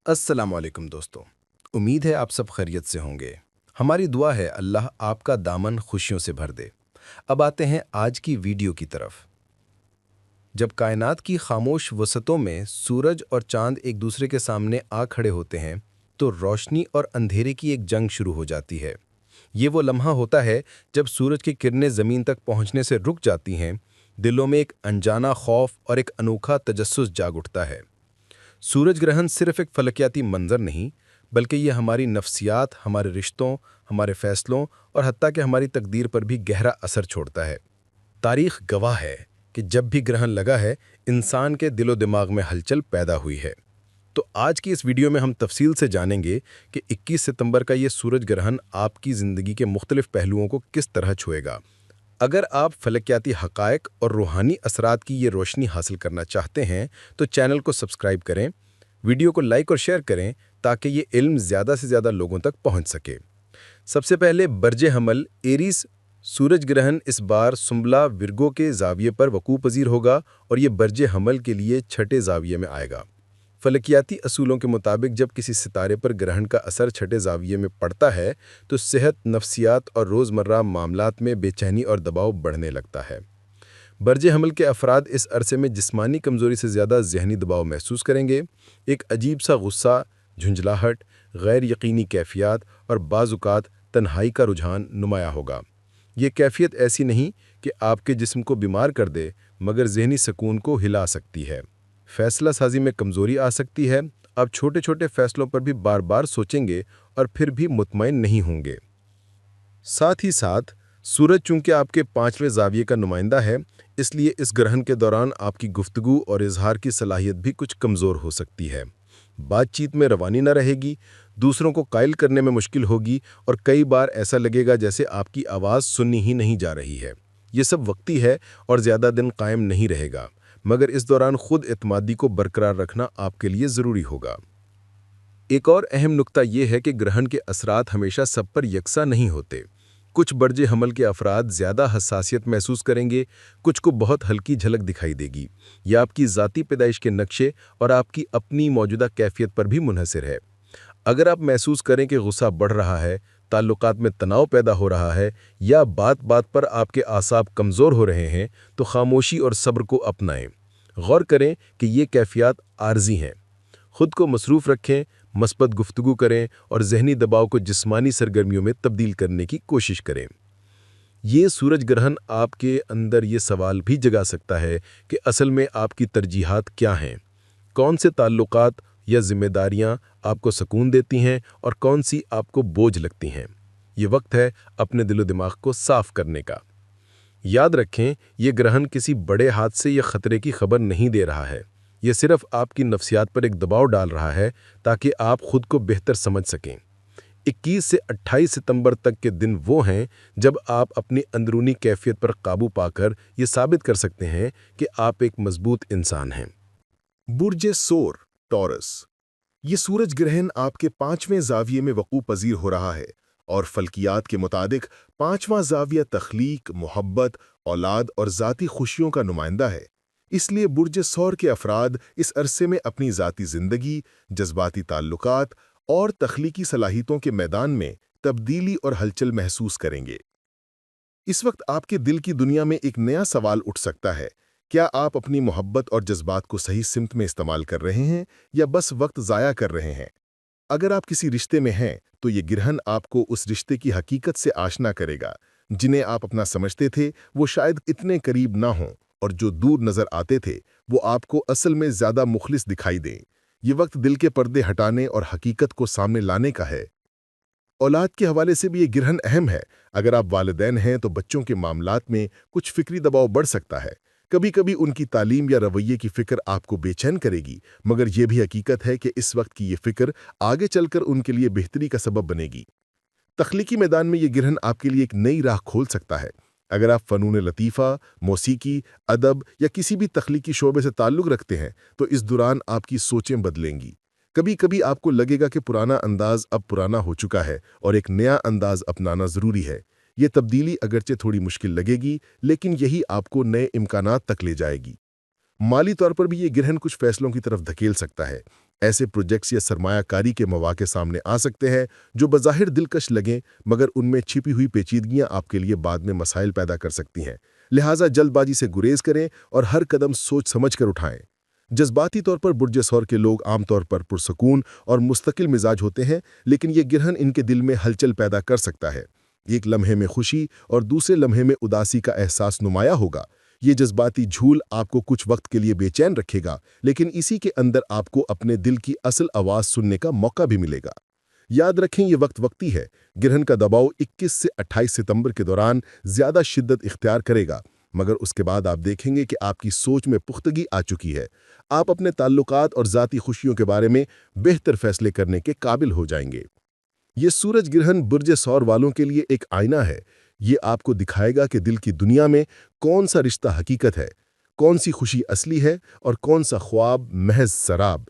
अस्सलाम वालेकुम दोस्तों। उम्मीद है आप सब खैरियत से होंगे। हमारी दुआ है अल्लाह आपका दामन खुशियों से भर दे। अब आते हैं आज की वीडियो की तरफ। जब कायनात की खामोश वसतों में सूरज और चांद एक दूसरे के सामने आ खड़े होते हैं तो रोशनी और अंधेरे की एक जंग शुरू हो जाती है। ये वो लम्हा होता है जब सूरज की किरणें ज़मीन तक पहुंचने से रुक जाती हैं, दिलों में एक अनजाना खौफ और एक अनोखा तजस्सुस जाग उठता है। सूरज ग्रहण सिर्फ एक फलकियाती मंजर नहीं, बल्कि ये हमारी नफ्सियात, हमारे रिश्तों, हमारे फैसलों और हत्ता कि हमारी तकदीर पर भी गहरा असर छोड़ता है। तारीख गवाह है कि जब भी ग्रहण लगा है, इंसान के दिलो दिमाग में हलचल पैदा हुई है। तो आज की इस वीडियो में हम तफसील से जानेंगे कि 21 सितंबर का ये सूरज ग्रहण आपकी ज़िंदगी के मुख्तलिफ पहलुओं को किस तरह छुएगा। अगर आप फलकियाती हक़ाइक़ और रूहानी असरात की ये रोशनी हासिल करना चाहते हैं तो चैनल को सब्सक्राइब करें, वीडियो को लाइक और शेयर करें ताकि ये इल्म ज़्यादा से ज़्यादा लोगों तक पहुंच सके। सबसे पहले बर्जे हमल एरीज सूरज ग्रहण इस बार सुंबला विर्गो के ज़ाविये पर वकू पजीर होगा और ये बर्जे हमल के लिए छठे ज़ाविये में आएगा। फलकियाती असूलों के मुताबिक जब किसी सितारे पर ग्रहण का असर छठे ज़ाविये में पड़ता है तो सेहत, नफ्सियात और रोज़मर्रा मामलात में बेचैनी और दबाव बढ़ने लगता है। बर्जे हमल के अफराद इस अरसे में जिस्मानी कमज़ोरी से ज़्यादा ज़हनी दबाव महसूस करेंगे। एक अजीब सा गुस्सा, झुंझलाहट, गैर यकीनी कैफियत और बाज़ुकात तन्हाई का रुझान नुमाया होगा। ये कैफियत ऐसी नहीं कि आपके जिस्म को बीमार कर दे, मगर ज़हनी सुकून को हिला सकती है। फैसला साजी में कमज़ोरी आ सकती है। आप छोटे छोटे फैसलों पर भी बार बार सोचेंगे और फिर भी मुतमईन नहीं होंगे। साथ ही साथ सूरज चूंकि आपके पांचवें ज़ाविये का नुमाइंदा है, इसलिए इस ग्रहण के दौरान आपकी गुफ्तगू और इजहार की सलाहियत भी कुछ कमज़ोर हो सकती है। बातचीत में रवानी न रहेगी, दूसरों को कायल करने में मुश्किल होगी और कई बार ऐसा लगेगा जैसे आपकी आवाज़ सुननी ही नहीं जा रही है। ये सब वक्ती है और ज़्यादा दिन कायम नहीं रहेगा, मगर इस दौरान खुद एतमादी को बरकरार रखना आपके लिए ज़रूरी होगा। एक और अहम नुक्ता यह है कि ग्रहण के असरात हमेशा सब पर यकसा नहीं होते। कुछ बर्जे हमल के अफराद ज़्यादा हसासियत महसूस करेंगे, कुछ को बहुत हल्की झलक दिखाई देगी। यह आपकी ज़ाती पैदाइश के नक्शे और आपकी अपनी मौजूदा कैफियत पर भी मुनहसर है। अगर आप महसूस करें कि गुस्सा बढ़ रहा है, ताल्लुकात में तनाव पैदा हो रहा है या बात बात पर आपके आसाब कमज़ोर हो रहे हैं, तो खामोशी और सब्र को अपनाएं। गौर करें कि ये कैफियत आर्जी हैं। खुद को मसरूफ़ रखें, मस्बत गुफ्तगू करें और ज़हनी दबाव को जिस्मानी सरगर्मियों में तब्दील करने की कोशिश करें। ये सूरज ग्रहण आपके अंदर ये सवाल भी जगा सकता है कि असल में आपकी तरजीहात क्या हैं, कौन से ताल्लुकात या जिम्मेदारियां आपको सुकून देती हैं और कौन सी आपको बोझ लगती हैं। ये वक्त है अपने दिलो दिमाग को साफ करने का। याद रखें, ये ग्रहण किसी बड़े हादसे या खतरे की खबर नहीं दे रहा है। ये सिर्फ आपकी नफ्सियात पर एक दबाव डाल रहा है ताकि आप खुद को बेहतर समझ सकें। 21 से 28 सितंबर तक के दिन वो हैं जब आप अपनी अंदरूनी कैफियत पर काबू पाकर ये साबित कर सकते हैं कि आप एक मजबूत इंसान हैं। बुर्ज सोर टॉरस। ये सूरज ग्रहण आपके पांचवें ज़ाविये में वकू पजीर हो रहा है और फल्कियात के मुताबिक पांचवां ज़ाविया तख्लीक, मोहब्बत, औलाद और ज़ाती खुशियों का नुमाइंदा है। इसलिए बुर्ज सौर के अफराद इस अरसे में अपनी ज़ाती ज़िंदगी, जज्बाती ताल्लुकात और तख्लीकी सलाहियतों के मैदान में तब्दीली और हलचल महसूस करेंगे। इस वक्त आपके दिल की दुनिया में एक नया सवाल उठ सकता है, क्या आप अपनी मोहब्बत और जज्बात को सही सिमत में इस्तेमाल कर रहे हैं या बस वक्त ज़ाया कर रहे हैं? अगर आप किसी रिश्ते में हैं तो ये ग्रहण आपको उस रिश्ते की हकीकत से आशना करेगा। जिन्हें आप अपना समझते थे वो शायद इतने करीब ना हों, और जो दूर नज़र आते थे वो आपको असल में ज़्यादा मुखलिस दिखाई दें। ये वक्त दिल के पर्दे हटाने और हकीकत को सामने लाने का है। औलाद के हवाले से भी ये ग्रहण अहम है। अगर आप वालिदैन हैं तो बच्चों के मामलात में कुछ फिक्री दबाव बढ़ सकता है। कभी कभी उनकी तालीम या रवैये की फ़िक्र आपको बेचैन करेगी, मगर यह भी हकीकत है कि इस वक्त की ये फ़िक्र आगे चलकर उनके लिए बेहतरी का सबब बनेगी। तख्लीकी मैदान में ये ग्रहण आपके लिए एक नई राह खोल सकता है। अगर आप फ़नून लतीफ़ा, मौसीकी, अदब या किसी भी तख्लीकी शोबे से ताल्लुक़ रखते हैं तो इस दौरान आपकी सोचें बदलेंगी। कभी कभी आपको लगेगा कि पुराना अंदाज अब पुराना हो चुका है और एक नया अंदाज अपनाना ज़रूरी है। ये तब्दीली अगरचे थोड़ी मुश्किल लगेगी, लेकिन यही आपको नए इम्कानात तक ले जाएगी। माली तौर पर भी ये ग्रहण कुछ फैसलों की तरफ धकेल सकता है। ऐसे प्रोजेक्ट्स या सरमाया कारी के मौके सामने आ सकते हैं जो बज़ाहिर दिलकश लगें, मगर उनमें छिपी हुई पेचीदगियां आपके लिए बाद में मसाइल पैदा कर सकती हैं। लिहाजा जल्दबाजी से गुरेज करें और हर कदम सोच समझ कर उठाएं। जज्बाती तौर पर बुर्ज सौर के लोग आमतौर पर पुरसकून और मुस्तकिल मिजाज होते हैं, लेकिन ये गिरहन इनके दिल में हलचल पैदा कर सकता है। एक लम्हे में खुशी और दूसरे लम्हे में उदासी का एहसास नुमाया होगा। ये जज्बाती झूल आपको कुछ वक्त के लिए बेचैन रखेगा, लेकिन इसी के अंदर आपको अपने दिल की असल आवाज़ सुनने का मौका भी मिलेगा। याद रखें, ये वक्ती है। गिरहन का दबाव 21 से 28 सितंबर के दौरान ज़्यादा शिद्दत इख्तियार करेगा, मगर उसके बाद आप देखेंगे कि आपकी सोच में पुख्तगी आ चुकी है। आप अपने ताल्लुकात और ज़ाती खुशियों के बारे में बेहतर फैसले करने के काबिल हो जाएंगे। ये सूरज ग्रहण बुर्ज सौर वालों के लिए एक आईना है। ये आपको दिखाएगा कि दिल की दुनिया में कौन सा रिश्ता हकीकत है, कौन सी खुशी असली है और कौन सा ख्वाब महज शराब।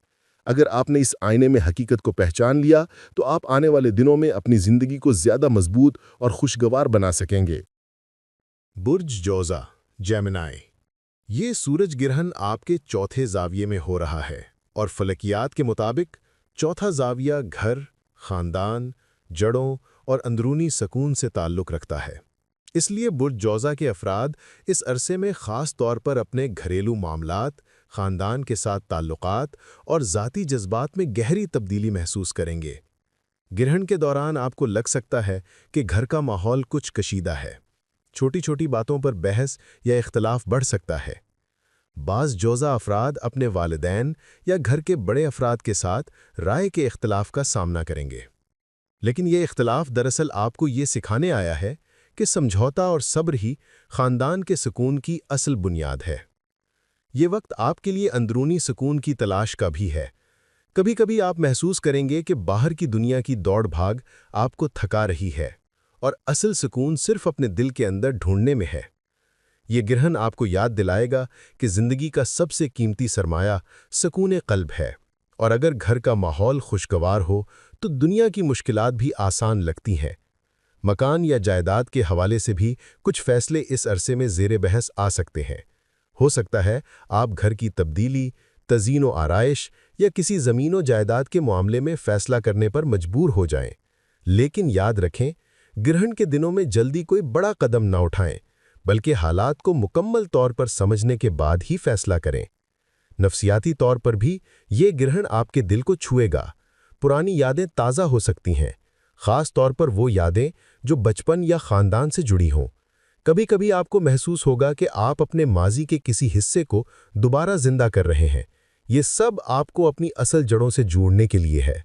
अगर आपने इस आईने में हकीकत को पहचान लिया तो आप आने वाले दिनों में अपनी ज़िंदगी को ज़्यादा मजबूत और खुशगवार बना सकेंगे। बुर्ज जोज़ा जेमिनी। ये सूरज ग्रहण आपके चौथे ज़ाविये में हो रहा है और फलकियात के मुताबिक चौथा ज़ाविया घर, ख़ानदान, जड़ों और अंदरूनी सकून से ताल्लुक़ रखता है। इसलिए बुर्ज जोज़ा के अफराद इस अरसे में ख़ास तौर पर अपने घरेलू मामलात, ख़ानदान के साथ ताल्लुकात और ज़ाती जज्बात में गहरी तब्दीली महसूस करेंगे। ग्रहण के दौरान आपको लग सकता है कि घर का माहौल कुछ कशीदा है। छोटी छोटी बातों पर बहस या इख्तलाफ बढ़ सकता है। बाज़ जोज़ा अफराद अपने वालिदैन या घर के बड़े अफराद के साथ राय के इख्तलाफ का सामना करेंगे, लेकिन ये इख्तलाफ दरअसल आपको ये सिखाने आया है कि समझौता और सब्र ही ख़ानदान के सुकून की असल बुनियाद है। ये वक्त आपके लिए अंदरूनी सुकून की तलाश का भी है। कभी कभी आप महसूस करेंगे कि बाहर की दुनिया की दौड़ भाग आपको थका रही है और असल सुकून सिर्फ अपने दिल के अंदर ढूंढने में है। ये ग्रहण आपको याद दिलाएगा कि ज़िंदगी का सबसे कीमती सरमाया सुकून क़ल्ब है, और अगर घर का माहौल खुशगवार हो तो दुनिया की मुश्किलात भी आसान लगती हैं। मकान या जायदाद के हवाले से भी कुछ फैसले इस अरसे में ज़ेरे बहस आ सकते हैं। हो सकता है आप घर की तब्दीली, तज़ीन व आराइश या किसी ज़मीन व जायदाद के मामले में फ़ैसला करने पर मजबूर हो जाएं। लेकिन याद रखें, ग्रहण के दिनों में जल्दी कोई बड़ा कदम ना उठाएं, बल्कि हालात को मुकम्मल तौर पर समझने के बाद ही फ़ैसला करें। नफसियाती तौर पर भी ये ग्रहण आपके दिल को छुएगा। पुरानी यादें ताज़ा हो सकती हैं, ख़ास तौर पर वो यादें जो बचपन या ख़ानदान से जुड़ी हों। कभी कभी आपको महसूस होगा कि आप अपने माजी के किसी हिस्से को दोबारा जिंदा कर रहे हैं। ये सब आपको अपनी असल जड़ों से जोड़ने के लिए है।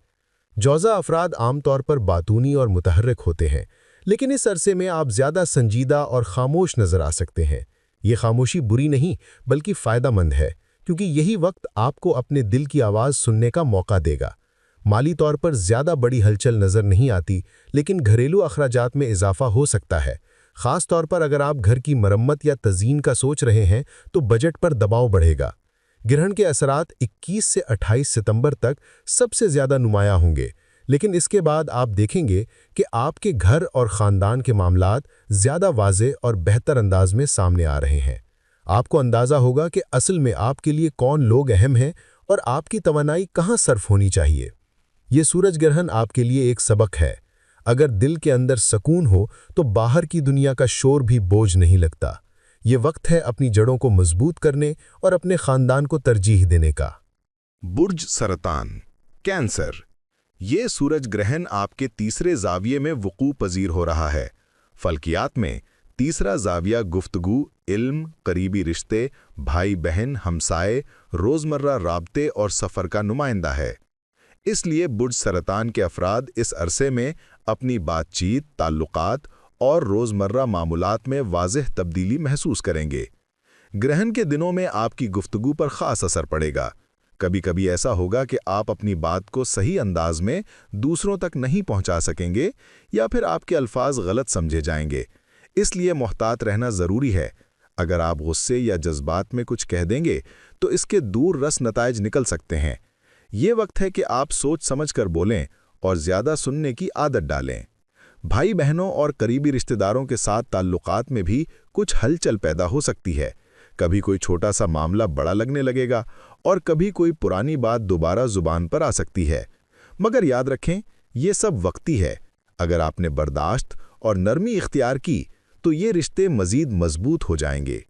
जोज़ा अफराद आमतौर पर बातूनी और मुतहर्रिक होते हैं, लेकिन इस अरसे में आप ज़्यादा संजीदा और खामोश नज़र आ सकते हैं। ये खामोशी बुरी नहीं बल्कि फ़ायदेमंद है, क्योंकि यही वक्त आपको अपने दिल की आवाज़ सुनने का मौका देगा। माली तौर पर ज़्यादा बड़ी हलचल नज़र नहीं आती, लेकिन घरेलू अखराजात में इजाफा हो सकता है। ख़ास तौर पर अगर आप घर की मरम्मत या तज़ीन का सोच रहे हैं तो बजट पर दबाव बढ़ेगा। ग्रहण के असरात 21 से 28 सितंबर तक सबसे ज़्यादा नुमायाँ होंगे, लेकिन इसके बाद आप देखेंगे कि आपके घर और ख़ानदान के मामलात ज़्यादा वाज़ेह और बेहतर अंदाज में सामने आ रहे हैं। आपको अंदाज़ा होगा कि असल में आपके लिए कौन लोग अहम हैं और आपकी तवन्नाई कहाँ सर्फ होनी चाहिए। ये सूरज ग्रहण आपके लिए एक सबक है। अगर दिल के अंदर सुकून हो तो बाहर की दुनिया का शोर भी बोझ नहीं लगता। ये वक्त है अपनी जड़ों को मजबूत करने और अपने ख़ानदान को तरजीह देने का। बुर्ज सरतान कैंसर। ये सूरज ग्रहण आपके तीसरे ज़ाविये में वक़ू पज़ीर हो रहा है। फ़ल्कियात में तीसरा ज़ाविया गुफ्तगू, इल्म, करीबी रिश्ते, भाई बहन, हमसाए, रोज़मर्रा राब्ते और सफ़र का नुमाइंदा है। इसलिए बुर्ज सरतान के अफराद इस अरसे में अपनी बातचीत, ताल्लुकात और रोज़मर्रा मामूलात में वाज़ेह तब्दीली महसूस करेंगे। ग्रहण के दिनों में आपकी गुफ्तगू पर ख़ास असर पड़ेगा। कभी कभी ऐसा होगा कि आप अपनी बात को सही अंदाज में दूसरों तक नहीं पहुंचा सकेंगे या फिर आपके अल्फाज गलत समझे जाएंगे। इसलिए मोहतात रहना ज़रूरी है। अगर आप गुस्से या जज्बात में कुछ कह देंगे तो इसके दूर रस नताइज निकल सकते हैं। ये वक्त है कि आप सोच समझ कर बोलें और ज़्यादा सुनने की आदत डालें। भाई बहनों और करीबी रिश्तेदारों के साथ ताल्लुकात में भी कुछ हलचल पैदा हो सकती है। कभी कोई छोटा सा मामला बड़ा लगने लगेगा और कभी कोई पुरानी बात दोबारा जुबान पर आ सकती है। मगर याद रखें, ये सब वक्ती है। अगर आपने बर्दाश्त और नरमी इख्तियार की तो ये रिश्ते मज़ीद मजबूत हो जाएंगे।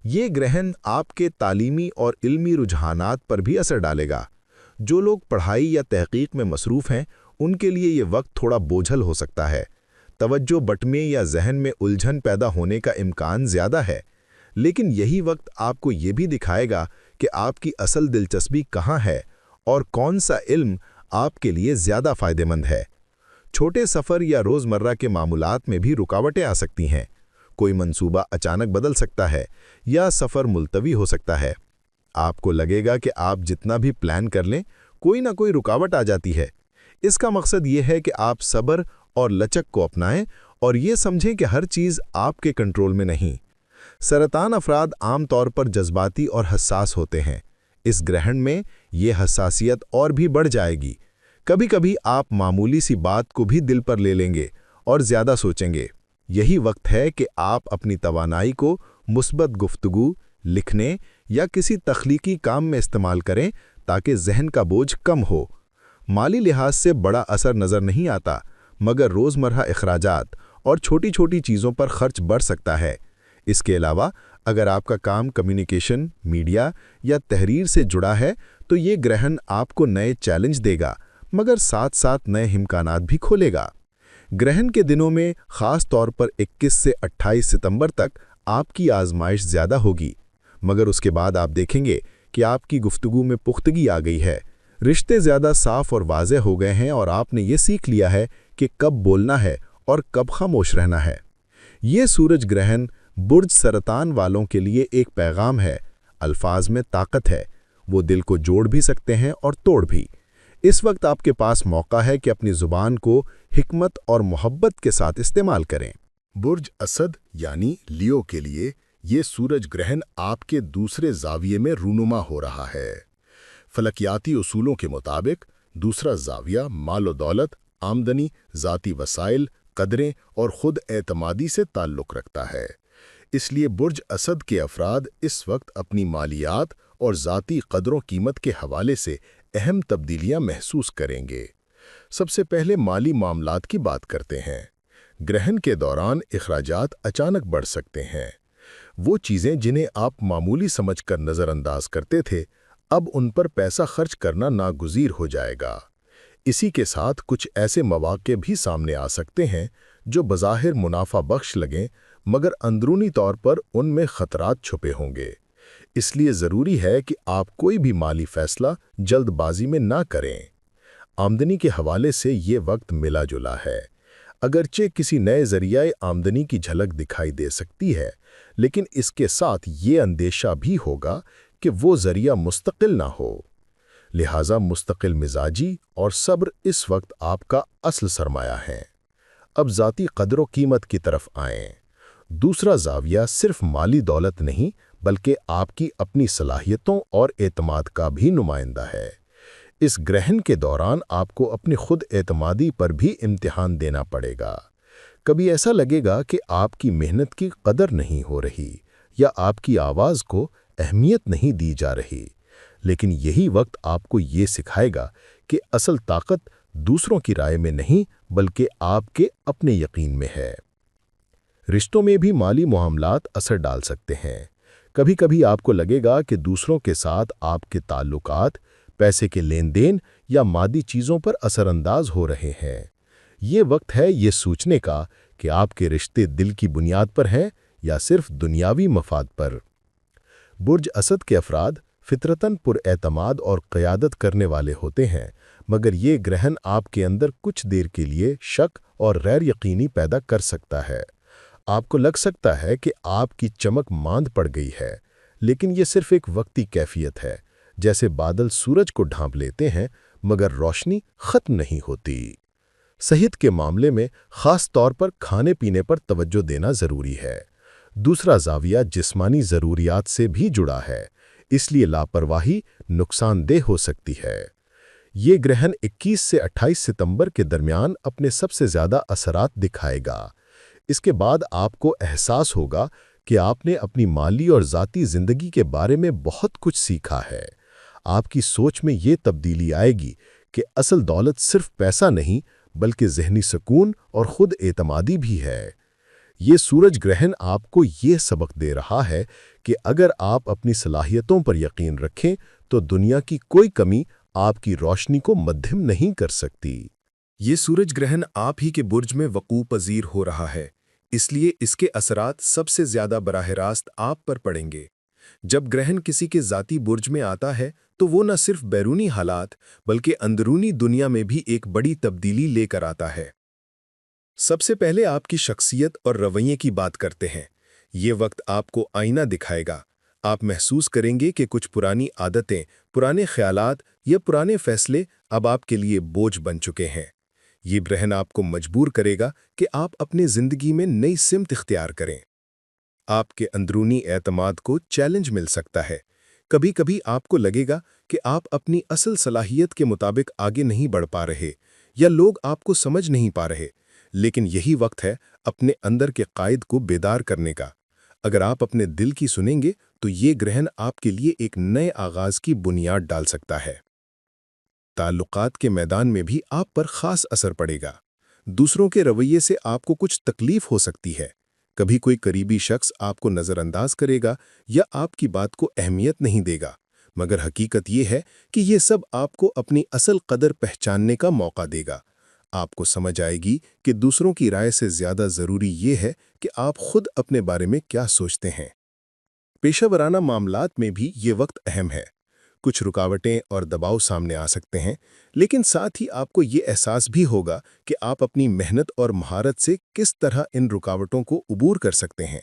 ये ग्रहण आपके तालीमी और इल्मी रुझानात पर भी असर डालेगा। जो लोग पढ़ाई या तहकीक में मसरूफ़ हैं, उनके लिए ये वक्त थोड़ा बोझल हो सकता है। तवज्जो बटने या जहन में उलझन पैदा होने का इम्कान ज़्यादा है। लेकिन यही वक्त आपको ये भी दिखाएगा कि आपकी असल दिलचस्पी कहाँ है और कौन सा इल्म आपके लिए ज़्यादा फ़ायदेमंद है। छोटे सफ़र या रोज़मर्रा के मामूलात में भी रुकावटें आ सकती हैं। कोई मंसूबा अचानक बदल सकता है या सफ़र मुलतवी हो सकता है। आपको लगेगा कि आप जितना भी प्लान कर लें, कोई ना कोई रुकावट आ जाती है। इसका मकसद ये है कि आप सब्र और लचक को अपनाएं और ये समझें कि हर चीज़ आपके कंट्रोल में नहीं। सरतान अफराद आमतौर पर जज्बाती और हसास होते हैं। इस ग्रहण में ये हसासियत और भी बढ़ जाएगी। कभी कभी आप मामूली सी बात को भी दिल पर ले लेंगे और ज़्यादा सोचेंगे। यही वक्त है कि आप अपनी तवानाई को मुस्बत गुफ्तगू, लिखने या किसी तख्लीकी काम में इस्तेमाल करें ताकि जहन का बोझ कम हो। माली लिहाज से बड़ा असर नज़र नहीं आता, मगर रोज़मर्रा अखराजात और छोटी छोटी चीज़ों पर खर्च बढ़ सकता है। इसके अलावा अगर आपका काम कम्युनिकेशन, मीडिया या तहरीर से जुड़ा है तो ये ग्रहण आपको नए चैलेंज देगा, मगर साथ साथ नए इम्कानात भी खोलेगा। ग्रहण के दिनों में ख़ास तौर पर 21 से 28 सितंबर तक आपकी आजमाइश ज़्यादा होगी, मगर उसके बाद आप देखेंगे कि आपकी गुफ्तगू में पुख्तगी आ गई है। रिश्ते ज़्यादा साफ और वाज़ेह हो गए हैं और आपने ये सीख लिया है कि कब बोलना है और कब खामोश रहना है। ये सूरज ग्रहण बुर्ज सरतान वालों के लिए एक पैगाम है। अल्फाज में ताकत है, वो दिल को जोड़ भी सकते हैं और तोड़ भी। इस वक्त आपके पास मौका है कि अपनी ज़ुबान को हिकमत और मोहब्बत के साथ इस्तेमाल करें। बुर्ज असद यानी लियो के लिए ये सूरज ग्रहण आपके दूसरे ज़ाविये में रूनुमा हो रहा है। फलकियाती उसूलों के मुताबिक दूसरा ज़ाविया मालो दौलत, आमदनी, ज़ाती वसाइल, कदरें और ख़ुद एतमादी से ताल्लुक़ रखता है। इसलिए बुर्ज असद के अफराद इस वक्त अपनी मालियात और ज़ाती कदरों कीमत के हवाले से अहम तब्दीलियां महसूस करेंगे। सबसे पहले माली मामलात की बात करते हैं। ग्रहण के दौरान इखराजात अचानक बढ़ सकते हैं। वो चीज़ें जिन्हें आप मामूली समझकर नज़रअंदाज करते थे, अब उन पर पैसा खर्च करना नागुज़ीर हो जाएगा। इसी के साथ कुछ ऐसे मौक़े भी सामने आ सकते हैं जो बज़ाहिर मुनाफा बख्श लगें, मगर अंदरूनी तौर पर उनमें ख़तरात छुपे होंगे। इसलिए ज़रूरी है कि आप कोई भी माली फ़ैसला जल्दबाजी में ना करें। आमदनी के हवाले से ये वक्त मिला जुला है। अगरचे किसी नए ज़रिए आमदनी की झलक दिखाई दे सकती है, लेकिन इसके साथ ये अंदेशा भी होगा कि वो ज़रिया मुस्तकिल ना हो। लिहाजा मुस्तकिल मिजाजी और सब्र इस वक्त आपका असल सरमाया है। अब ज़ाती कदर व कीमत की तरफ आएं। दूसरा ज़ाविया सिर्फ माली दौलत नहीं, बल्कि आपकी अपनी सलाहियतों और एतमाद का भी नुमाइंदा है। इस ग्रहण के दौरान आपको अपनी खुद एतमादी पर भी इम्तिहान देना पड़ेगा। कभी ऐसा लगेगा कि आपकी मेहनत की कदर नहीं हो रही या आपकी आवाज़ को अहमियत नहीं दी जा रही, लेकिन यही वक्त आपको ये सिखाएगा कि असल ताकत दूसरों की राय में नहीं, बल्कि आपके अपने यकीन में है। रिश्तों में भी माली मामलात असर डाल सकते हैं। कभी कभी आपको लगेगा कि दूसरों के साथ आपके ताल्लुकात पैसे के लेन देन या मादी चीज़ों पर असरअंदाज हो रहे हैं। ये वक्त है ये सोचने का कि आपके रिश्ते दिल की बुनियाद पर हैं या सिर्फ दुनियावी मफाद पर। बुर्ज असद के अफराद फितरतन पुरएतमाद और क़यादत करने वाले होते हैं, मगर ये ग्रहण आपके अंदर कुछ देर के लिए शक और गैर यकीनी पैदा कर सकता है। आपको लग सकता है कि आपकी चमक मांद पड़ गई है, लेकिन ये सिर्फ एक वक्ती कैफियत है। जैसे बादल सूरज को ढांप लेते हैं, मगर रोशनी ख़त्म नहीं होती। सेहत के मामले में ख़ास तौर पर खाने पीने पर तवज्जो देना ज़रूरी है। दूसरा ज़ाविया जिस्मानी ज़रूरियात से भी जुड़ा है, इसलिए लापरवाही नुकसानदेह हो सकती है। ये ग्रहण 21 से 28 सितंबर के दरमियान अपने सबसे ज़्यादा असरात दिखाएगा। इसके बाद आपको एहसास होगा کہ آپ نے اپنی مالی اور ذاتی زندگی کے بارے میں بہت کچھ سیکھا ہے۔ آپ کی سوچ میں یہ تبدیلی آئے گی کہ اصل دولت صرف پیسہ نہیں بلکہ ذہنی سکون اور خود اعتمادی بھی ہے۔ یہ سورج گرہن آپ کو یہ سبق دے رہا ہے کہ اگر آپ اپنی صلاحیتوں پر یقین رکھیں تو دنیا کی کوئی کمی آپ کی روشنی کو مدھم نہیں کر سکتی۔ یہ سورج گرہن آپ ہی کے برج میں وقوع پذیر ہو رہا ہے، اس لیے اس کے اثرات سب سے زیادہ براہ راست آپ پر پڑیں گے۔ جب گرہن کسی کے ذاتی برج میں آتا ہے تو وہ نہ صرف بیرونی حالات بلکہ اندرونی دنیا میں بھی ایک بڑی تبدیلی لے کر آتا ہے۔ سب سے پہلے آپ کی شخصیت اور رویے کی بات کرتے ہیں۔ یہ وقت آپ کو آئینہ دکھائے گا۔ آپ محسوس کریں گے کہ کچھ پرانی عادتیں، پرانے خیالات یا پرانے فیصلے اب آپ کے لیے بوجھ بن چکے ہیں۔ یہ گرہن آپ کو مجبور کرے گا کہ آپ اپنے زندگی میں نئی سمت اختیار کریں۔ آپ کے اندرونی اعتماد کو چیلنج مل سکتا ہے۔ کبھی کبھی آپ کو لگے گا کہ آپ اپنی اصل صلاحیت کے مطابق آگے نہیں بڑھ پا رہے یا لوگ آپ کو سمجھ نہیں پا رہے، لیکن یہی وقت ہے اپنے اندر کے قائد کو بیدار کرنے کا۔ اگر آپ اپنے دل کی سنیں گے تو یہ گرہن آپ کے لیے ایک نئے آغاز کی بنیاد ڈال سکتا ہے۔ تعلقات کے میدان میں بھی آپ پر خاص اثر پڑے گا۔ دوسروں کے رویے سے آپ کو کچھ تکلیف ہو سکتی ہے۔ کبھی کوئی قریبی شخص آپ کو نظر انداز کرے گا یا آپ کی بات کو اہمیت نہیں دے گا، مگر حقیقت یہ ہے کہ یہ سب آپ کو اپنی اصل قدر پہچاننے کا موقع دے گا۔ آپ کو سمجھ آئے گی کہ دوسروں کی رائے سے زیادہ ضروری یہ ہے کہ آپ خود اپنے بارے میں کیا سوچتے ہیں۔ پیشہ ورانہ معاملات میں بھی یہ وقت اہم ہے۔ کچھ رکاوٹیں اور دباؤ سامنے آ سکتے ہیں، لیکن ساتھ ہی آپ کو یہ احساس بھی ہوگا کہ آپ اپنی محنت اور مہارت سے کس طرح ان رکاوٹوں کو عبور کر سکتے ہیں۔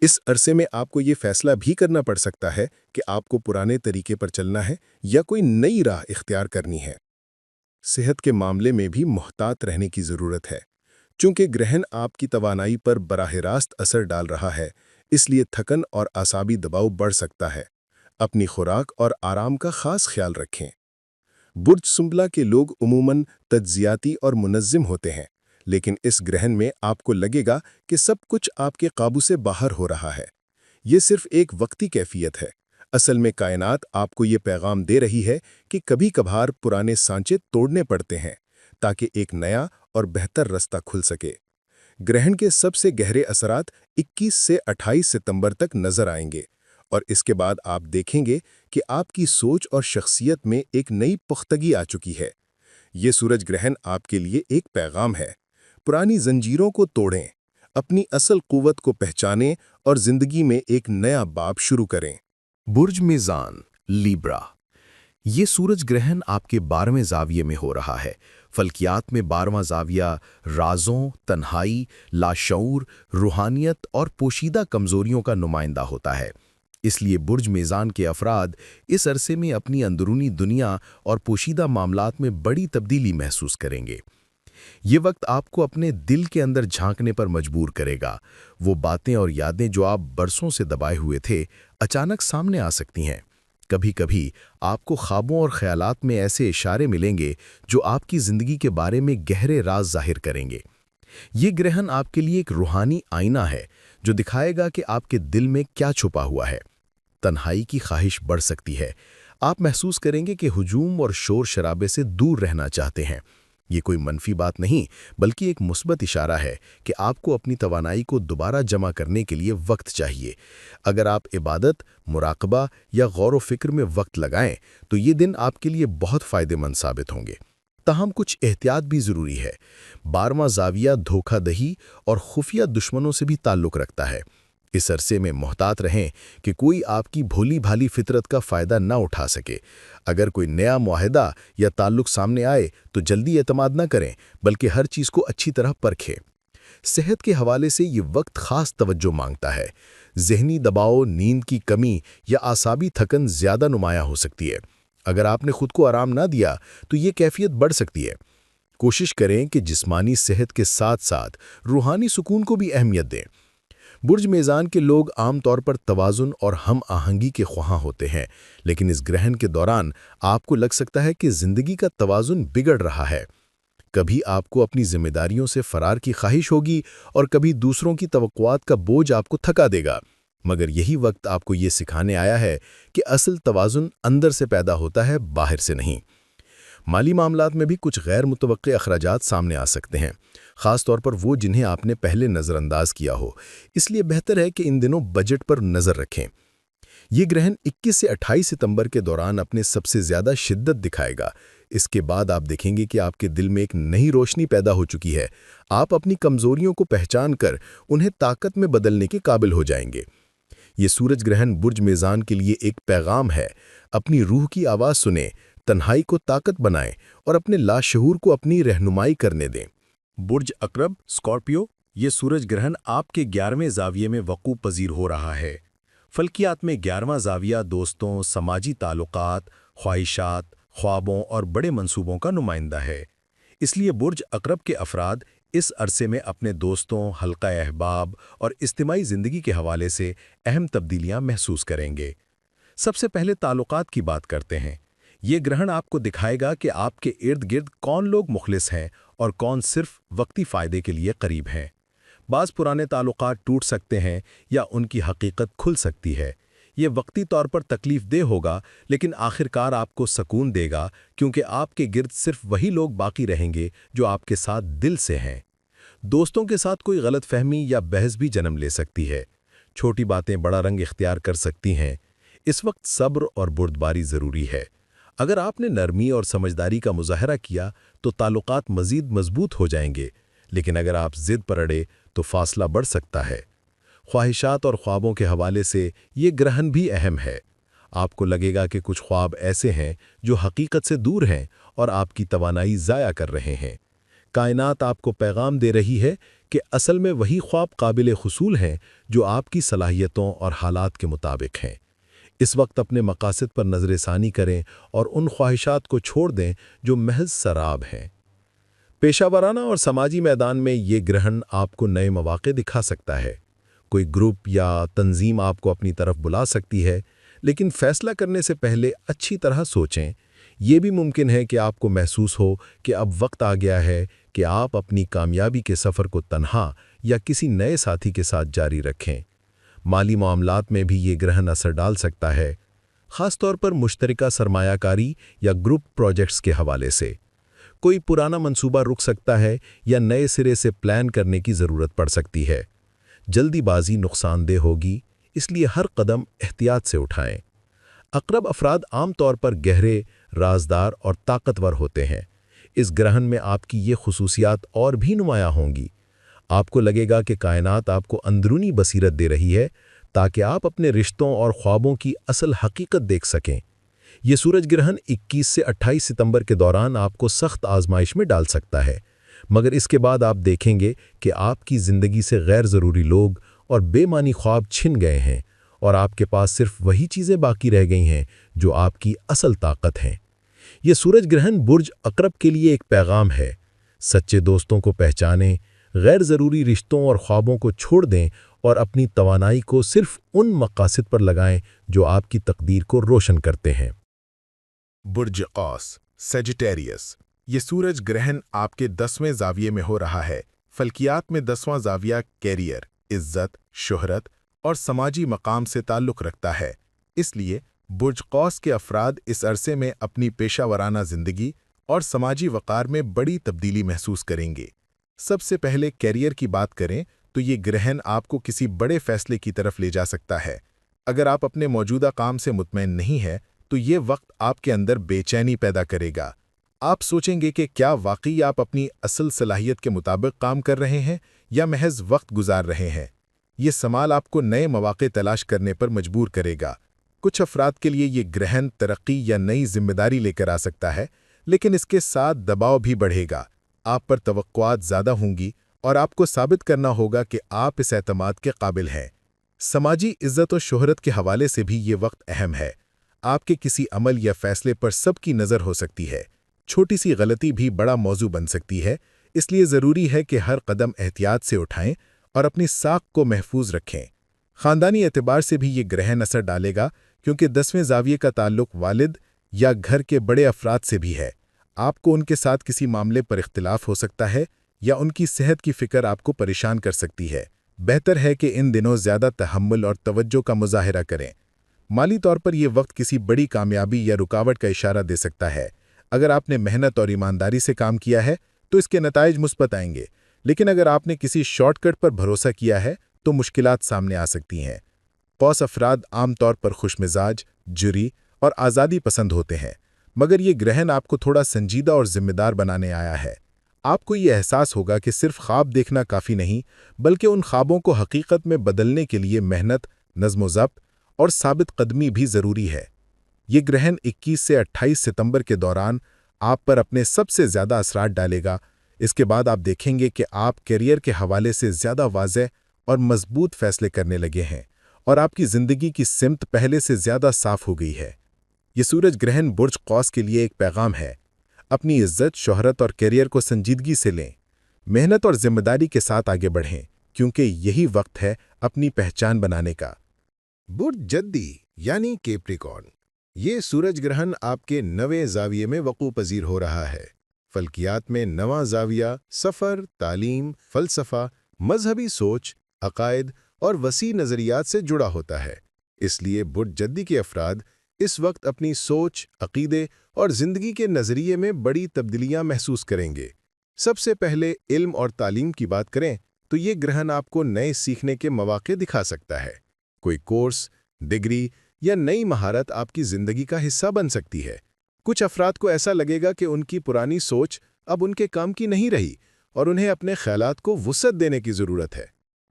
اس عرصے میں آپ کو یہ فیصلہ بھی کرنا پڑ سکتا ہے کہ آپ کو پرانے طریقے پر چلنا ہے یا کوئی نئی راہ اختیار کرنی ہے۔ صحت کے معاملے میں بھی محتاط رہنے کی ضرورت ہے۔ چونکہ گرہن آپ کی توانائی پر براہ راست اثر ڈال رہا ہے، اس لیے تھکن اور اعصابی دباؤ بڑھ سکتا ہے۔ اپنی خوراک اور آرام کا خاص خیال رکھیں۔ برج سنبلا کے لوگ عموماً تجزیاتی اور منظم ہوتے ہیں، لیکن اس گرہن میں آپ کو لگے گا کہ سب کچھ آپ کے قابو سے باہر ہو رہا ہے۔ یہ صرف ایک وقتی کیفیت ہے۔ اصل میں کائنات آپ کو یہ پیغام دے رہی ہے کہ کبھی کبھار پرانے سانچے توڑنے پڑتے ہیں تاکہ ایک نیا اور بہتر رستہ کھل سکے۔ گرہن کے سب سے گہرے اثرات 21 سے 28 ستمبر تک نظر آئیں گے، اور اس کے بعد آپ دیکھیں گے کہ آپ کی سوچ اور شخصیت میں ایک نئی پختگی آ چکی ہے۔ یہ سورج گرہن آپ کے لیے ایک پیغام ہے۔ پرانی زنجیروں کو توڑیں، اپنی اصل قوت کو پہچانیں اور زندگی میں ایک نیا باب شروع کریں۔ برج میزان لیبرا، یہ سورج گرہن آپ کے 12ویں زاویے میں ہو رہا ہے۔ فلکیات میں 12واں زاویہ رازوں، تنہائی، لاشعور، روحانیت اور پوشیدہ کمزوریوں کا نمائندہ ہوتا ہے۔ اس لیے برج میزان کے افراد اس عرصے میں اپنی اندرونی دنیا اور پوشیدہ معاملات میں بڑی تبدیلی محسوس کریں گے۔ یہ وقت آپ کو اپنے دل کے اندر جھانکنے پر مجبور کرے گا۔ وہ باتیں اور یادیں جو آپ برسوں سے دبائے ہوئے تھے، اچانک سامنے آ سکتی ہیں۔ کبھی کبھی آپ کو خوابوں اور خیالات میں ایسے اشارے ملیں گے جو آپ کی زندگی کے بارے میں گہرے راز ظاہر کریں گے۔ یہ گرہن آپ کے لیے ایک روحانی آئینہ ہے جو دکھائے گا کہ آپ کے دل میں کیا چھپا ہوا ہے۔ تنہائی کی خواہش بڑھ سکتی ہے۔ آپ محسوس کریں گے کہ ہجوم اور شور شرابے سے دور رہنا چاہتے ہیں۔ یہ کوئی منفی بات نہیں بلکہ ایک مثبت اشارہ ہے کہ آپ کو اپنی توانائی کو دوبارہ جمع کرنے کے لیے وقت چاہیے۔ اگر آپ عبادت، مراقبہ یا غور و فکر میں وقت لگائیں تو یہ دن آپ کے لیے بہت فائدہ مند ثابت ہوں گے۔ تاہم کچھ احتیاط بھی ضروری ہے۔ 12واں زاویہ دھوکہ دہی اور خفیہ دشمنوں سے بھی تعلق رکھتا ہے۔ اس عرصے میں محتاط رہیں کہ کوئی آپ کی بھولی بھالی فطرت کا فائدہ نہ اٹھا سکے۔ اگر کوئی نیا معاہدہ یا تعلق سامنے آئے تو جلدی اعتماد نہ کریں بلکہ ہر چیز کو اچھی طرح پرکھیں۔ صحت کے حوالے سے یہ وقت خاص توجہ مانگتا ہے۔ ذہنی دباؤ، نیند کی کمی یا اعصابی تھکن زیادہ نمایاں ہو سکتی ہے۔ اگر آپ نے خود کو آرام نہ دیا تو یہ کیفیت بڑھ سکتی ہے۔ کوشش کریں کہ جسمانی صحت کے ساتھ ساتھ روحانی سکون کو بھی اہمیت دیں۔ برج میزان کے لوگ عام طور پر توازن اور ہم آہنگی کے خواہاں ہوتے ہیں، لیکن اس گرہن کے دوران آپ کو لگ سکتا ہے کہ زندگی کا توازن بگڑ رہا ہے۔ کبھی آپ کو اپنی ذمہ داریوں سے فرار کی خواہش ہوگی اور کبھی دوسروں کی توقعات کا بوجھ آپ کو تھکا دے گا، مگر یہی وقت آپ کو یہ سکھانے آیا ہے کہ اصل توازن اندر سے پیدا ہوتا ہے، باہر سے نہیں۔ مالی معاملات میں بھی کچھ غیر متوقع اخراجات سامنے آ سکتے ہیں، خاص طور پر وہ جنہیں آپ نے پہلے نظر انداز کیا ہو، اس لیے بہتر ہے کہ ان دنوں بجٹ پر نظر رکھیں۔ یہ گرہن 21 سے 28 ستمبر کے دوران اپنے سب سے زیادہ شدت دکھائے گا۔ اس کے بعد آپ دیکھیں گے کہ آپ کے دل میں ایک نئی روشنی پیدا ہو چکی ہے، آپ اپنی کمزوریوں کو پہچان کر انہیں طاقت میں بدلنے کے قابل ہو جائیں گے۔ یہ سورج گرہن برج میزان کے لیے ایک پیغام ہے، اپنی روح کی آواز سنیں، تنہائی کو طاقت بنائیں اور اپنے لاشعور کو اپنی رہنمائی کرنے دیں۔ برج عقرب اسکارپیو، یہ سورج گرہن آپ کے 11ویں زاویے میں وقوع پذیر ہو رہا ہے۔ فلکیات میں 11واں زاویہ دوستوں، سماجی تعلقات، خواہشات، خوابوں اور بڑے منصوبوں کا نمائندہ ہے۔ اس لیے برج عقرب کے افراد اس عرصے میں اپنے دوستوں، حلقہ احباب اور اجتماعی زندگی کے حوالے سے اہم تبدیلیاں محسوس کریں گے۔ سب سے پہلے تعلقات کی بات کرتے ہیں۔ یہ گرہن آپ کو دکھائے گا کہ آپ کے ارد گرد کون لوگ مخلص ہیں اور کون صرف وقتی فائدے کے لیے قریب ہیں۔ بعض پرانے تعلقات ٹوٹ سکتے ہیں یا ان کی حقیقت کھل سکتی ہے۔ یہ وقتی طور پر تکلیف دہ ہوگا، لیکن آخرکار آپ کو سکون دے گا، کیونکہ آپ کے گرد صرف وہی لوگ باقی رہیں گے جو آپ کے ساتھ دل سے ہیں۔ دوستوں کے ساتھ کوئی غلط فہمی یا بحث بھی جنم لے سکتی ہے۔ چھوٹی باتیں بڑا رنگ اختیار کر سکتی ہیں۔ اس وقت صبر اور بردباری ضروری ہے۔ اگر آپ نے نرمی اور سمجھداری کا مظاہرہ کیا تو تعلقات مزید مضبوط ہو جائیں گے، لیکن اگر آپ ضد پر اڑے تو فاصلہ بڑھ سکتا ہے۔ خواہشات اور خوابوں کے حوالے سے یہ گرہن بھی اہم ہے۔ آپ کو لگے گا کہ کچھ خواب ایسے ہیں جو حقیقت سے دور ہیں اور آپ کی توانائی ضائع کر رہے ہیں۔ کائنات آپ کو پیغام دے رہی ہے کہ اصل میں وہی خواب قابل حصول ہیں جو آپ کی صلاحیتوں اور حالات کے مطابق ہیں۔ اس وقت اپنے مقاصد پر نظر ثانی کریں اور ان خواہشات کو چھوڑ دیں جو محض سراب ہیں۔ پیشہ ورانہ اور سماجی میدان میں یہ گرہن آپ کو نئے مواقع دکھا سکتا ہے۔ کوئی گروپ یا تنظیم آپ کو اپنی طرف بلا سکتی ہے، لیکن فیصلہ کرنے سے پہلے اچھی طرح سوچیں۔ یہ بھی ممکن ہے کہ آپ کو محسوس ہو کہ اب وقت آ گیا ہے کہ آپ اپنی کامیابی کے سفر کو تنہا یا کسی نئے ساتھی کے ساتھ جاری رکھیں۔ مالی معاملات میں بھی یہ گرہن اثر ڈال سکتا ہے، خاص طور پر مشترکہ سرمایہ کاری یا گروپ پروجیکٹس کے حوالے سے۔ کوئی پرانا منصوبہ رک سکتا ہے یا نئے سرے سے پلان کرنے کی ضرورت پڑ سکتی ہے۔ جلدی بازی نقصان دہ ہوگی، اس لیے ہر قدم احتیاط سے اٹھائیں۔ عقرب افراد عام طور پر گہرے، رازدار اور طاقتور ہوتے ہیں۔ اس گرہن میں آپ کی یہ خصوصیات اور بھی نمایاں ہوں گی۔ آپ کو لگے گا کہ کائنات آپ کو اندرونی بصیرت دے رہی ہے تاکہ آپ اپنے رشتوں اور خوابوں کی اصل حقیقت دیکھ سکیں۔ یہ سورج گرہن 21 سے 28 ستمبر کے دوران آپ کو سخت آزمائش میں ڈال سکتا ہے، مگر اس کے بعد آپ دیکھیں گے کہ آپ کی زندگی سے غیر ضروری لوگ اور بے معنی خواب چھن گئے ہیں اور آپ کے پاس صرف وہی چیزیں باقی رہ گئی ہیں جو آپ کی اصل طاقت ہیں۔ یہ سورج گرہن برج عقرب کے لیے ایک پیغام ہے۔ سچے دوستوں کو پہچانیں، غیر ضروری رشتوں اور خوابوں کو چھوڑ دیں اور اپنی توانائی کو صرف ان مقاصد پر لگائیں جو آپ کی تقدیر کو روشن کرتے ہیں۔ برج قوس سیجیٹیریس، یہ سورج گرہن آپ کے 10ویں زاویے میں ہو رہا ہے۔ فلکیات میں 10واں زاویہ کیریئر، عزت، شہرت اور سماجی مقام سے تعلق رکھتا ہے۔ اس لیے برج قوس کے افراد اس عرصے میں اپنی پیشہ ورانہ زندگی اور سماجی وقار میں بڑی تبدیلی محسوس کریں گے۔ سب سے پہلے کیریئر کی بات کریں تو یہ گرہن آپ کو کسی بڑے فیصلے کی طرف لے جا سکتا ہے۔ اگر آپ اپنے موجودہ کام سے مطمئن نہیں ہیں تو یہ وقت آپ کے اندر بے چینی پیدا کرے گا۔ آپ سوچیں گے کہ کیا واقعی آپ اپنی اصل صلاحیت کے مطابق کام کر رہے ہیں یا محض وقت گزار رہے ہیں۔ یہ سوال آپ کو نئے مواقع تلاش کرنے پر مجبور کرے گا۔ کچھ افراد کے لیے یہ گرہن ترقی یا نئی ذمہ داری لے کر آ سکتا ہے، لیکن اس کے ساتھ دباؤ بھی بڑھے گا۔ آپ پر توقعات زیادہ ہوں گی اور آپ کو ثابت کرنا ہوگا کہ آپ اس اعتماد کے قابل ہیں۔ سماجی عزت و شہرت کے حوالے سے بھی یہ وقت اہم ہے۔ آپ کے کسی عمل یا فیصلے پر سب کی نظر ہو سکتی ہے۔ چھوٹی سی غلطی بھی بڑا موضوع بن سکتی ہے، اس لیے ضروری ہے کہ ہر قدم احتیاط سے اٹھائیں اور اپنی ساکھ کو محفوظ رکھیں۔ خاندانی اعتبار سے بھی یہ گرہن اثر ڈالے گا، کیونکہ 10ویں زاویے کا تعلق والد یا گھر کے بڑے افراد سے بھی ہے۔ آپ کو ان کے ساتھ کسی معاملے پر اختلاف ہو سکتا ہے یا ان کی صحت کی فکر آپ کو پریشان کر سکتی ہے۔ بہتر ہے کہ ان دنوں زیادہ تحمل اور توجہ کا مظاہرہ کریں۔ مالی طور پر یہ وقت کسی بڑی کامیابی یا رکاوٹ کا اشارہ دے سکتا ہے۔ اگر آپ نے محنت اور ایمانداری سے کام کیا ہے تو اس کے نتائج مثبت آئیں گے، لیکن اگر آپ نے کسی شارٹ کٹ پر بھروسہ کیا ہے تو مشکلات سامنے آ سکتی ہیں۔ قوس افراد عام طور پر خوش مزاج، جری اور آزادی پسند ہوتے ہیں، مگر یہ گرہن آپ کو تھوڑا سنجیدہ اور ذمہ دار بنانے آیا ہے۔ آپ کو یہ احساس ہوگا کہ صرف خواب دیکھنا کافی نہیں، بلکہ ان خوابوں کو حقیقت میں بدلنے کے لیے محنت، نظم و ضبط اور ثابت قدمی بھی ضروری ہے۔ یہ گرہن 21 سے 28 ستمبر کے دوران آپ پر اپنے سب سے زیادہ اثرات ڈالے گا۔ اس کے بعد آپ دیکھیں گے کہ آپ کیریئر کے حوالے سے زیادہ واضح اور مضبوط فیصلے کرنے لگے ہیں، اور آپ کی زندگی کی سمت پہلے سے زیادہ صاف ہو گئی ہے۔ یہ سورج گرہن برج قوس کے لیے ایک پیغام ہے۔ اپنی عزت، شہرت اور کیریئر کو سنجیدگی سے لیں۔ محنت اور ذمہ داری کے ساتھ آگے بڑھیں، کیونکہ یہی وقت ہے اپنی پہچان بنانے کا۔ برج جدی یعنی کیپریکارن، یہ سورج گرہن آپ کے 9ویں زاویے میں وقوع پذیر ہو رہا ہے۔ فلکیات میں 9واں زاویہ سفر، تعلیم، فلسفہ، مذہبی سوچ، عقائد اور وسیع نظریات سے جڑا ہوتا ہے۔ اس لیے برج جدی کے افراد اس وقت اپنی سوچ، عقیدے اور زندگی کے نظریے میں بڑی تبدیلیاں محسوس کریں گے۔ سب سے پہلے علم اور تعلیم کی بات کریں تو یہ گرہن آپ کو نئے سیکھنے کے مواقع دکھا سکتا ہے۔ کوئی کورس، ڈگری یا نئی مہارت آپ کی زندگی کا حصہ بن سکتی ہے۔ کچھ افراد کو ایسا لگے گا کہ ان کی پرانی سوچ اب ان کے کام کی نہیں رہی اور انہیں اپنے خیالات کو وسعت دینے کی ضرورت ہے۔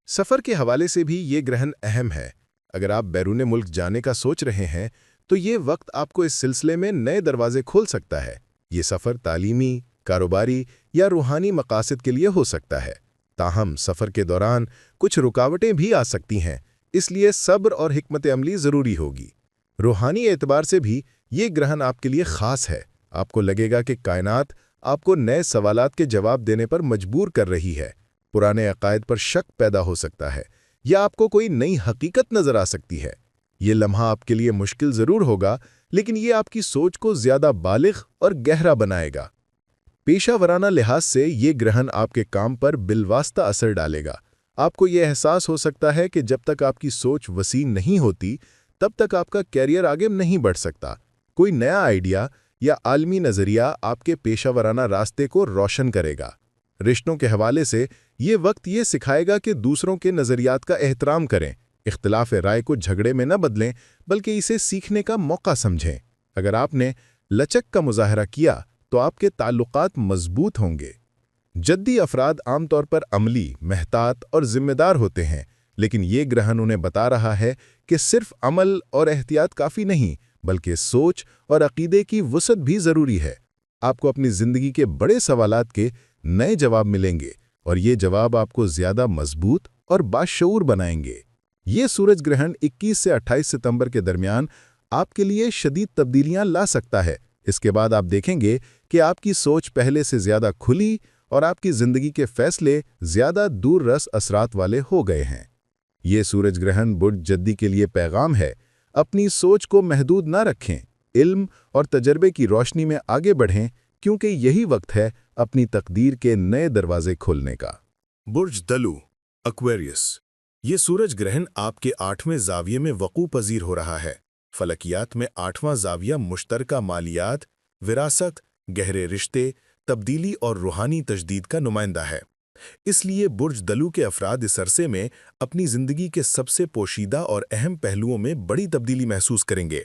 سفر کے حوالے سے بھی یہ گرہن اہم ہے۔ اگر آپ بیرون ملک جانے کا سوچ رہے ہیں تو یہ وقت آپ کو اس سلسلے میں نئے دروازے کھول سکتا ہے۔ یہ سفر تعلیمی، کاروباری یا روحانی مقاصد کے لیے ہو سکتا ہے۔ تاہم سفر کے دوران کچھ رکاوٹیں بھی آ سکتی ہیں، اس لیے صبر اور حکمت عملی ضروری ہوگی۔ روحانی اعتبار سے بھی یہ گرہن آپ کے لیے خاص ہے۔ آپ کو لگے گا کہ کائنات آپ کو نئے سوالات کے جواب دینے پر مجبور کر رہی ہے۔ پرانے عقائد پر شک پیدا ہو سکتا ہے یا آپ کو کوئی نئی حقیقت نظر آ سکتی ہے۔ یہ لمحہ آپ کے لیے مشکل ضرور ہوگا، لیکن یہ آپ کی سوچ کو زیادہ بالغ اور گہرا بنائے گا۔ پیشہ ورانہ لحاظ سے یہ گرہن آپ کے کام پر بالواسطہ اثر ڈالے گا۔ آپ کو یہ احساس ہو سکتا ہے کہ جب تک آپ کی سوچ وسیع نہیں ہوتی، تب تک آپ کا کیریئر آگے نہیں بڑھ سکتا۔ کوئی نیا آئیڈیا یا عالمی نظریہ آپ کے پیشہ ورانہ راستے کو روشن کرے گا۔ رشتوں کے حوالے سے یہ وقت یہ سکھائے گا کہ دوسروں کے نظریات کا احترام کریں، اختلاف رائے کو جھگڑے میں نہ بدلیں بلکہ اسے سیکھنے کا موقع سمجھیں۔ اگر آپ نے لچک کا مظاہرہ کیا تو آپ کے تعلقات مضبوط ہوں گے۔ جدی افراد عام طور پر عملی، محتاط اور ذمہ دار ہوتے ہیں، لیکن یہ گرہن انہیں بتا رہا ہے کہ صرف عمل اور احتیاط کافی نہیں، بلکہ سوچ اور عقیدے کی وسعت بھی ضروری ہے۔ آپ کو اپنی زندگی کے بڑے سوالات کے نئے جواب ملیں گے اور یہ جواب آپ کو زیادہ مضبوط اور باشعور بنائیں گے۔ یہ سورج گرہن 21 سے 28 ستمبر کے درمیان آپ کے لیے شدید تبدیلیاں لا سکتا ہے۔ اس کے بعد آپ دیکھیں گے کہ آپ کی سوچ پہلے سے زیادہ کھلی اور آپ کی زندگی کے فیصلے زیادہ دور رس اثرات والے ہو گئے ہیں۔ یہ سورج گرہن برج جدی کے لیے پیغام ہے۔ اپنی سوچ کو محدود نہ رکھیں، علم اور تجربے کی روشنی میں آگے بڑھیں، کیونکہ یہی وقت ہے اپنی تقدیر کے نئے دروازے کھولنے کا۔ برج دلو، ایکویریس، یہ سورج گرہن آپ کے 8ویں زاویے میں وقوع پذیر ہو رہا ہے۔ فلکیات میں 8واں زاویہ مشترکہ مالیات، وراثت، گہرے رشتے، تبدیلی اور روحانی تجدید کا نمائندہ ہے۔ اس لیے برج دلو کے افراد اس عرصے میں اپنی زندگی کے سب سے پوشیدہ اور اہم پہلوؤں میں بڑی تبدیلی محسوس کریں گے۔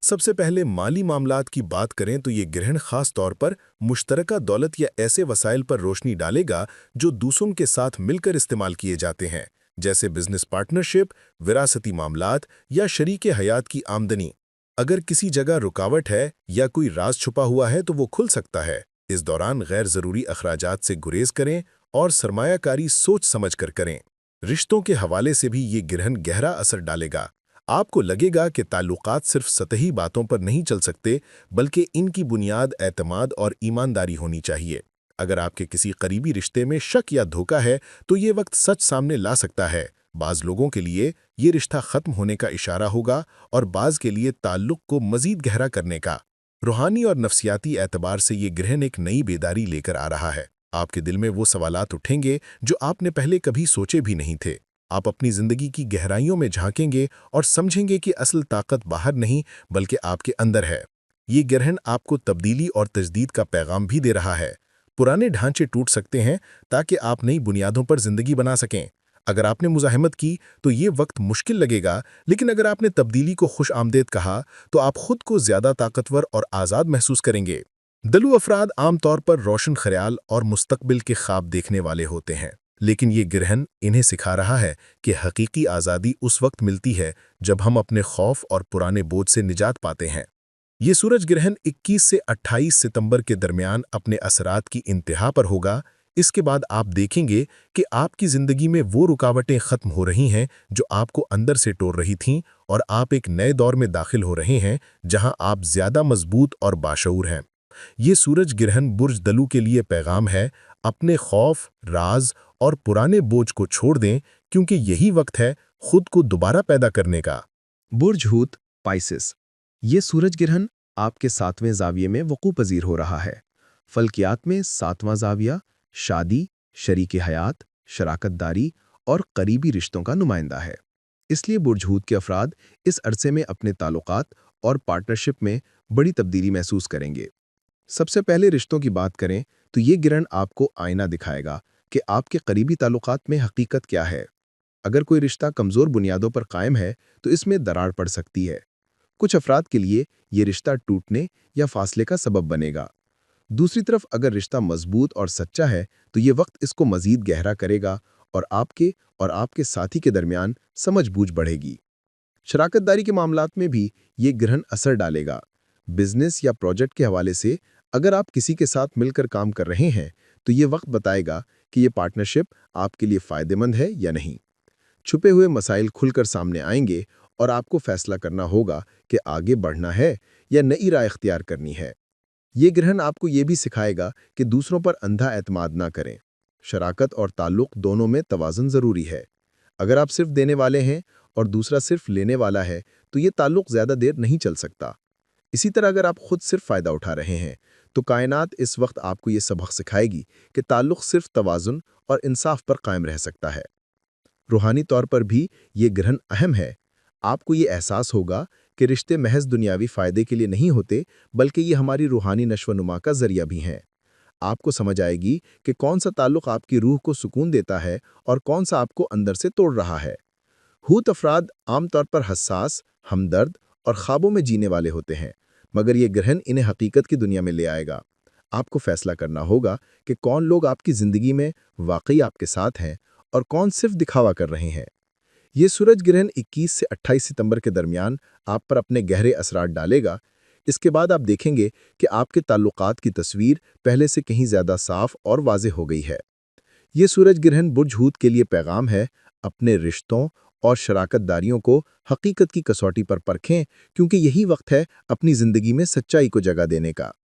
سب سے پہلے مالی معاملات کی بات کریں تو یہ گرہن خاص طور پر مشترکہ دولت یا ایسے وسائل پر روشنی ڈالے گا جو دوسروں کے ساتھ مل کر استعمال کیے جاتے ہیں، جیسے بزنس پارٹنرشپ، وراثتی معاملات یا شریک حیات کی آمدنی۔ اگر کسی جگہ رکاوٹ ہے یا کوئی راز چھپا ہوا ہے تو وہ کھل سکتا ہے۔ اس دوران غیر ضروری اخراجات سے گریز کریں اور سرمایہ کاری سوچ سمجھ کر کریں۔ رشتوں کے حوالے سے بھی یہ گرہن گہرا اثر ڈالے گا۔ آپ کو لگے گا کہ تعلقات صرف سطحی باتوں پر نہیں چل سکتے، بلکہ ان کی بنیاد اعتماد اور ایمانداری ہونی چاہیے۔ اگر آپ کے کسی قریبی رشتے میں شک یا دھوکہ ہے تو یہ وقت سچ سامنے لا سکتا ہے۔ بعض لوگوں کے لیے یہ رشتہ ختم ہونے کا اشارہ ہوگا اور بعض کے لیے تعلق کو مزید گہرا کرنے کا۔ रूहानी और नफ्सियाती एतबार से ये ग्रहण एक नई बेदारी लेकर आ रहा है। आपके दिल में वो सवालात उठेंगे जो आपने पहले कभी सोचे भी नहीं थे। आप अपनी जिंदगी की गहराइयों में झांकेंगे और समझेंगे कि असल ताकत बाहर नहीं बल्कि आपके अंदर है। ये ग्रहण आपको तब्दीली और तजदीद का पैगाम भी दे रहा है। पुराने ढांचे टूट सकते हैं ताकि आप नई बुनियादों पर जिंदगी बना सकें। अगर आपने मुज़ाहमत की तो ये वक्त मुश्किल लगेगा, लेकिन अगर आपने तब्दीली को खुश आमदेद कहा तो आप खुद को ज़्यादा ताकतवर और आज़ाद महसूस करेंगे। दलू अफराद आमतौर पर रोशन ख्याल और मुस्तकबिल के ख्वाब देखने वाले होते हैं, लेकिन ये ग्रहण इन्हें सिखा रहा है कि हकीकी आज़ादी उस वक्त मिलती है जब हम अपने खौफ और पुराने बोझ से निजात पाते हैं। ये सूरज ग्रहण 21 से 28 सितंबर के दरमियान अपने असरात की इंतहा पर होगा। इसके बाद आप देखेंगे कि आपकी ज़िंदगी में वो रुकावटें ख़त्म हो रही हैं जो आपको अंदर से तोड़ रही थीं, और आप एक नए दौर में दाखिल हो रहे हैं जहां आप ज़्यादा मजबूत और बाशऊर हैं। ये सूरज ग्रहण बुर्ज दलू के लिए पैगाम है, अपने खौफ, राज और पुराने बोझ को छोड़ दें, क्योंकि यही वक्त है खुद को दोबारा पैदा करने का। बुर्ज हूत पाइसिस। ये सूरज ग्रहण आपके 7वें ज़ाविये में वक़ू पज़ीर हो रहा है। फल्कियात में 7वां ज़ाविया शादी, शरीक हयात, शराकतदारी और करीबी रिश्तों का नुमाइंदा है। इसलिए बुर्ज हूत के अफराद इस अरसे में अपने ताल्लुकात और पार्टनरशिप में बड़ी तब्दीली महसूस करेंगे। सबसे पहले रिश्तों की बात करें तो ये ग्रहण आपको आईना दिखाएगा कि आपके करीबी ताल्लुकात में हकीकत क्या है। अगर कोई रिश्ता कमज़ोर बुनियादों पर कायम है तो इसमें दरार पड़ सकती है। कुछ अफराद के लिए ये रिश्ता टूटने या फासले का सबब बनेगा। दूसरी तरफ अगर रिश्ता मजबूत और सच्चा है तो ये वक्त इसको मज़ीद गहरा करेगा और आपके साथी के दरमियान समझ-बूझ बढ़ेगी। शराकतदारी के मामलात में भी ये ग्रहण असर डालेगा। बिजनेस या प्रोजेक्ट के हवाले से अगर आप किसी के साथ मिलकर काम कर रहे हैं तो ये वक्त बताएगा कि ये पार्टनरशिप आपके लिए फ़ायदेमंद है या नहीं। छुपे हुए मसाइल खुलकर सामने आएंगे और आपको फैसला करना होगा कि आगे बढ़ना है या नई राह इख्तियार करनी है। ये ग्रहण आपको ये भी सिखाएगा कि दूसरों पर अंधा एतमाद ना करें। शराकत और ताल्लुक दोनों में तवाज़ुन ज़रूरी है। अगर आप सिर्फ देने वाले हैं और दूसरा सिर्फ लेने वाला है तो ये ताल्लुक ज़्यादा देर नहीं चल सकता। इसी तरह अगर आप खुद सिर्फ फ़ायदा उठा रहे हैं तो कायनात इस वक्त आपको ये सबक सिखाएगी कि ताल्लुक सिर्फ तवाज़ुन और इंसाफ पर कायम रह सकता है। रूहानी तौर पर भी ये ग्रहण अहम है। आपको ये एहसास होगा कि रिश्ते महज दुनियावी फ़ायदे के लिए नहीं होते, बल्कि ये हमारी रूहानी नश्व-नुमा का ज़रिया भी हैं। आपको समझ आएगी कि कौन सा ताल्लुक आपकी रूह को सुकून देता है और कौन सा आपको अंदर से तोड़ रहा है। हूत अफराद आमतौर पर हसास, हमदर्द और ख्वाबों में जीने वाले होते हैं, मगर ये ग्रहण इन्हें हकीकत की दुनिया में ले आएगा। आपको फैसला करना होगा कि कौन लोग आपकी ज़िंदगी में वाकई आपके साथ हैं और कौन सिर्फ दिखावा कर रहे हैं। ये सूरज ग्रहण 21 से 28 सितंबर के दरमियान आप पर अपने गहरे असरात डालेगा। इसके बाद आप देखेंगे कि आपके ताल्लुकात की तस्वीर पहले से कहीं ज़्यादा साफ और वाज़ेह हो गई है। ये सूरज ग्रहण बुर्ज हूत के लिए पैगाम है, अपने रिश्तों और शराकतदारियों को हकीकत की कसौटी पर परखें, क्योंकि यही वक्त है अपनी ज़िंदगी में सच्चाई को जगह देने का।